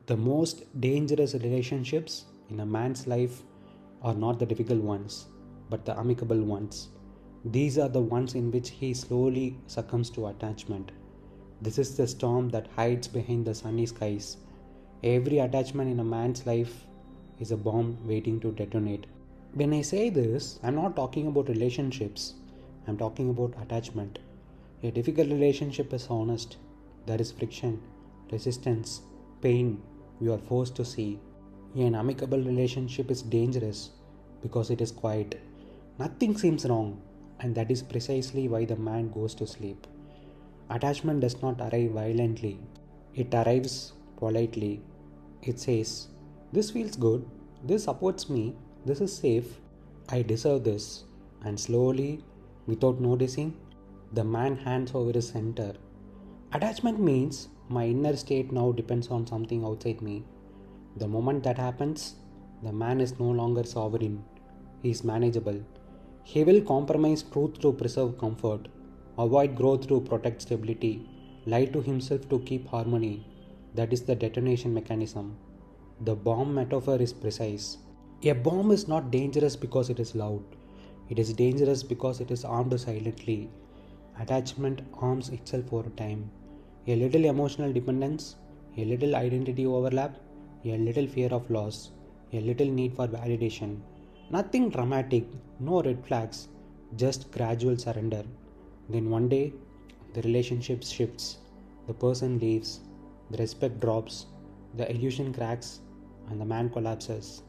The most dangerous relationships in a man's life are not the difficult ones, but the amicable ones. These are the ones in which he slowly succumbs to attachment. This is the storm that hides behind the sunny skies. Every attachment in a man's life is a bomb waiting to detonate. When I say this, I'm not talking about relationships, I'm talking about attachment. A difficult relationship is honest. There is friction, resistance, pain you are forced to see. An amicable relationship is dangerous because it is quiet. Nothing seems wrong, and that is precisely why the man goes to sleep. Attachment does not arrive violently, it arrives politely. It says, "This feels good, this supports me, this is safe, I deserve this." And slowly, without noticing, the man hands over his center. Attachment means my inner state now depends on something outside me. The moment that happens, the man is no longer sovereign, he is manageable. He will compromise truth to preserve comfort, avoid growth to protect stability, lie to himself to keep harmony. That is the detonation mechanism. The bomb metaphor is precise. A bomb is not dangerous because it is loud. It is dangerous because it is armed silently. Attachment arms itself over time. A little emotional dependence, a little identity overlap, a little fear of loss, a little need for validation. Nothing dramatic, no red flags, just gradual surrender. Then one day, the relationship shifts, the person leaves, the respect drops, the illusion cracks, and the man collapses.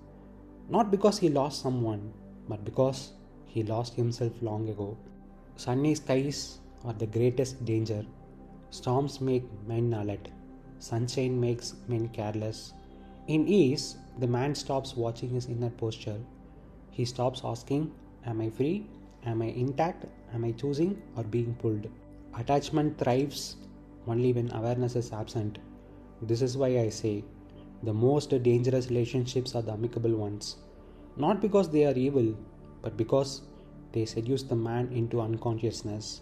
Not because he lost someone, but because he lost himself long ago. Sunny skies are the greatest danger. Storms make men alert. Sunshine makes men careless. In ease, the man stops watching his inner posture. He stops asking, "Am I free? Am I intact? Am I choosing or being pulled?" Attachment thrives only when awareness is absent. This is why I say the most dangerous relationships are the amicable ones. Not because they are evil, but because they seduce the man into unconsciousness.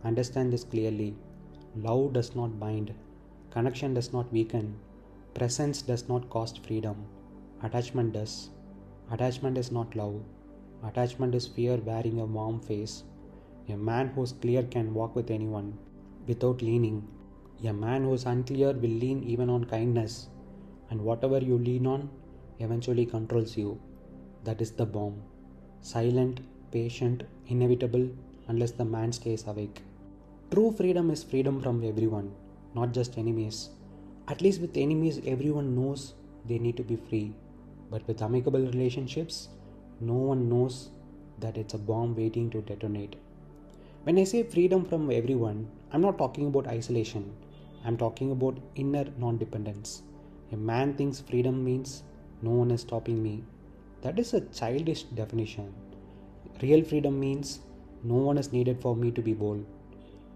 Understand this clearly. Love does not bind. Connection does not weaken. Presence does not cost freedom. Attachment does. Attachment is not love. Attachment is fear wearing a warm face. A man who is clear can walk with anyone without leaning. A man who is unclear will lean even on kindness, and whatever you lean on eventually controls you. That is the bomb. Silent, patient, inevitable unless the man stays awake. True freedom is freedom from everyone, not just enemies. At least with enemies, everyone knows they need to be free. But with amicable relationships, no one knows that it's a bomb waiting to detonate. When I say freedom from everyone, I'm not talking about isolation. I'm talking about inner non-dependence. A man thinks freedom means no one is stopping me. That is a childish definition. Real freedom means no one is needed for me to be bold.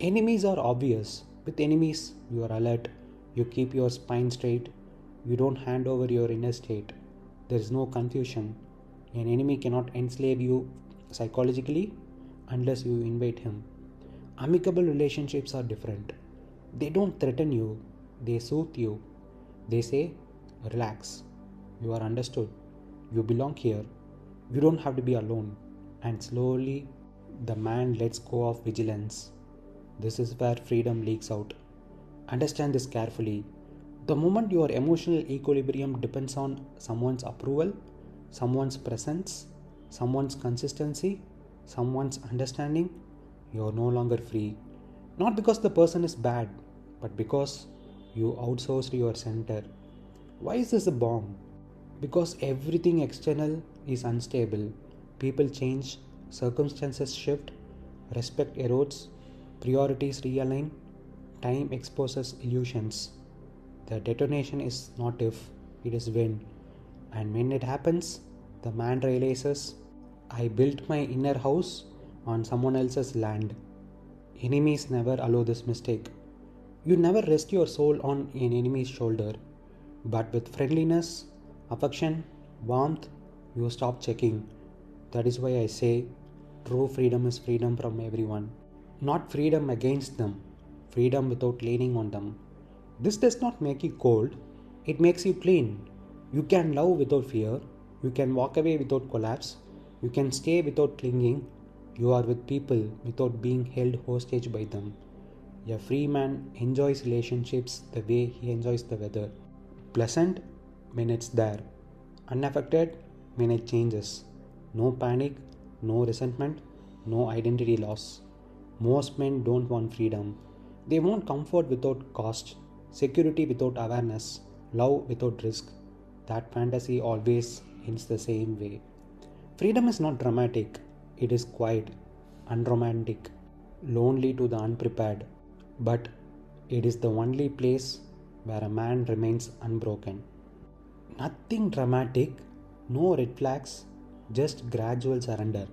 Enemies are obvious. With enemies, you are alert. You keep your spine straight. You don't hand over your inner state. There is no confusion. An enemy cannot enslave you psychologically unless you invite him. Amicable relationships are different. They don't threaten you, they soothe you. They say, "Relax, you are understood, you belong here, you don't have to be alone." And slowly, the man lets go of vigilance. This is where freedom leaks out. Understand this carefully. The moment your emotional equilibrium depends on someone's approval, someone's presence, someone's consistency, someone's understanding, you are no longer free. Not because the person is bad, but because you outsourced your center. Why is this a bomb? Because everything external is unstable. People change, circumstances shift, respect erodes, priorities realign, time exposes illusions. The detonation is not if, it is when. And when it happens, the man realizes, "I built my inner house on someone else's land." Enemies never allow this mistake. You never rest your soul on an enemy's shoulder. But with friendliness, affection, warmth, you stop checking. That is why I say true freedom is freedom from everyone. Not freedom against them, freedom without leaning on them. This does not make you cold, It makes you clean. You can love without fear. You can walk away without collapse. You can stay without clinging. You are with people without being held hostage by them. A free man enjoys relationships the way he enjoys the weather. Pleasant when it's there, unaffected when it changes. No panic, no resentment, no identity loss. Most men don't want freedom. They want comfort without cost, security without awareness, love without risk. That fantasy always ends the same way. Freedom is not dramatic, it is quiet, unromantic, lonely to the unprepared. But it is the only place where a man remains unbroken. Nothing dramatic, no red flags, just gradual surrender.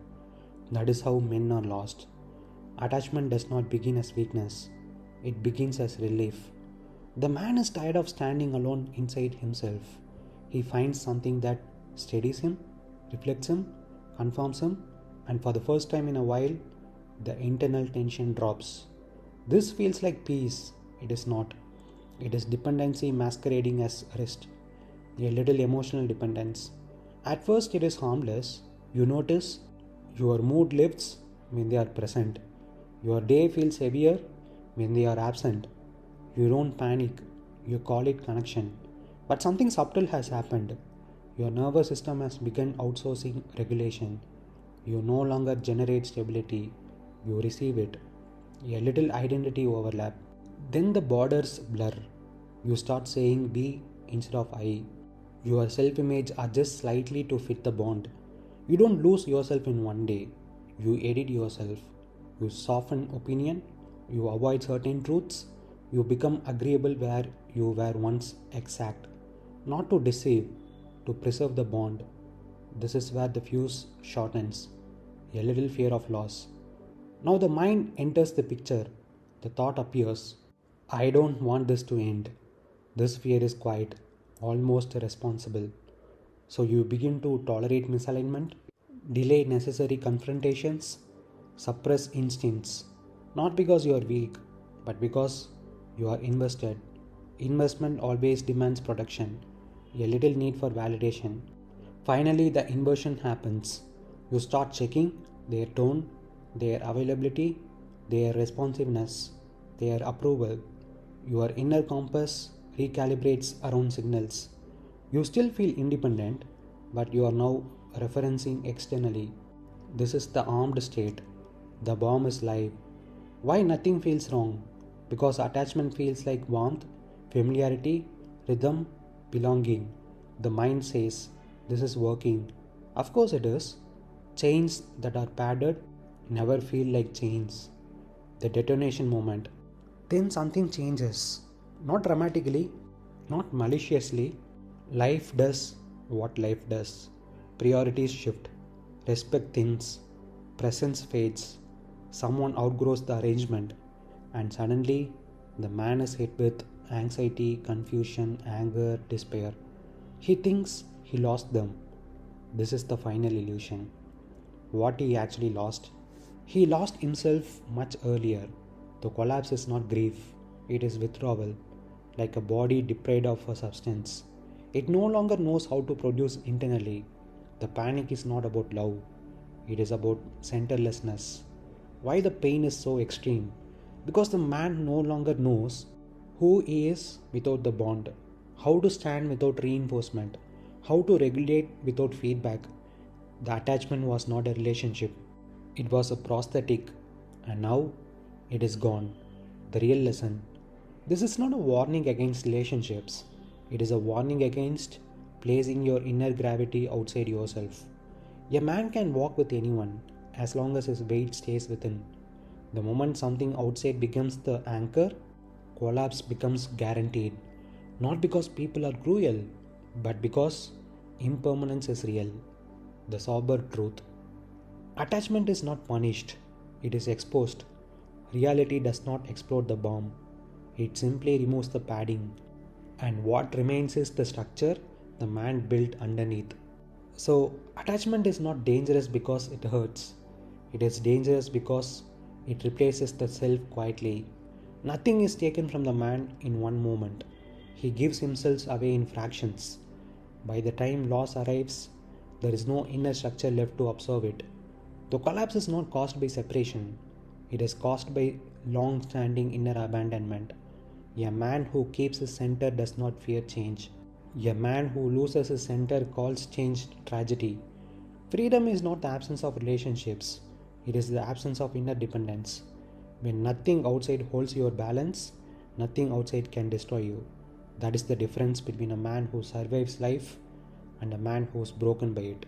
That is how men are lost. Attachment does not begin as weakness, it begins as relief. The man is tired of standing alone inside himself. He finds something that steadies him, reflects him, confirms him, and for the first time in a while, the internal tension drops. This feels like peace. It is not. It is dependency masquerading as rest. A little emotional dependence. At first, it is harmless. You notice your mood lifts when they are present. Your day feels heavier when they are absent. You don't panic. You call it connection. But something subtle has happened. Your nervous system has begun outsourcing regulation. You no longer generate stability. You receive it. A little identity overlap. Then the borders blur. You start saying we instead of I. Your self-image adjusts slightly to fit the bond. You don't lose yourself in one day. You edit yourself. You soften opinion. You avoid certain truths. You become agreeable where you were once exact. Not to deceive, to preserve the bond. This is where the fuse shortens. A little fear of loss. Now the mind enters the picture. The thought appears. I don't want this to end. This fear is quiet, almost responsible. So you begin to tolerate misalignment, delay necessary confrontations, suppress instincts. Not because you are weak, but because you are invested. Investment always demands protection, a little need for validation. Finally, the inversion happens. You start checking their tone, their availability, their responsiveness, their approval. Your inner compass recalibrates around signals. You still feel independent, but you are now referencing externally. This is the armed state. The bomb is live. Why nothing feels wrong? Because attachment feels like warmth, familiarity, rhythm, belonging. The mind says, this is working. Of course it is. Chains that are padded never feel like chains. The detonation moment. Then something changes. Not dramatically, not maliciously. Life does what life does. Priorities shift. Respect thins. Presence fades. Someone outgrows the arrangement. And suddenly, the man is hit with anxiety, confusion, anger, despair. He thinks he lost them. This is the final illusion. What he actually lost? He lost himself much earlier. The collapse is not grief, it is withdrawal, like a body deprived of a substance. It no longer knows how to produce internally. The panic is not about love, it is about centerlessness. Why the pain is so extreme? Because the man no longer knows who he is without the bond, how to stand without reinforcement, how to regulate without feedback. The attachment was not a relationship, it was a prosthetic, and now it is gone. The real lesson. This is not a warning against relationships, it is a warning against placing your inner gravity outside yourself. A man can walk with anyone as long as his weight stays within. The moment something outside becomes the anchor, collapse becomes guaranteed. Not because people are cruel, but because impermanence is real. The sober truth. Attachment is not punished, it is exposed. Reality does not explode the bomb, it simply removes the padding. And what remains is the structure the man built underneath. So, attachment is not dangerous because it hurts. It is dangerous because it replaces the self quietly. Nothing is taken from the man in one moment. He gives himself away in fractions. By the time loss arrives, there is no inner structure left to observe it. The collapse is not caused by separation, it is caused by long standing inner abandonment. A man who keeps his center does not fear change. A man who loses his center calls change tragedy. Freedom is not the absence of relationships, it is the absence of inner dependence. When nothing outside holds your balance, nothing outside can destroy you. That is the difference between a man who survives life and a man who is broken by it.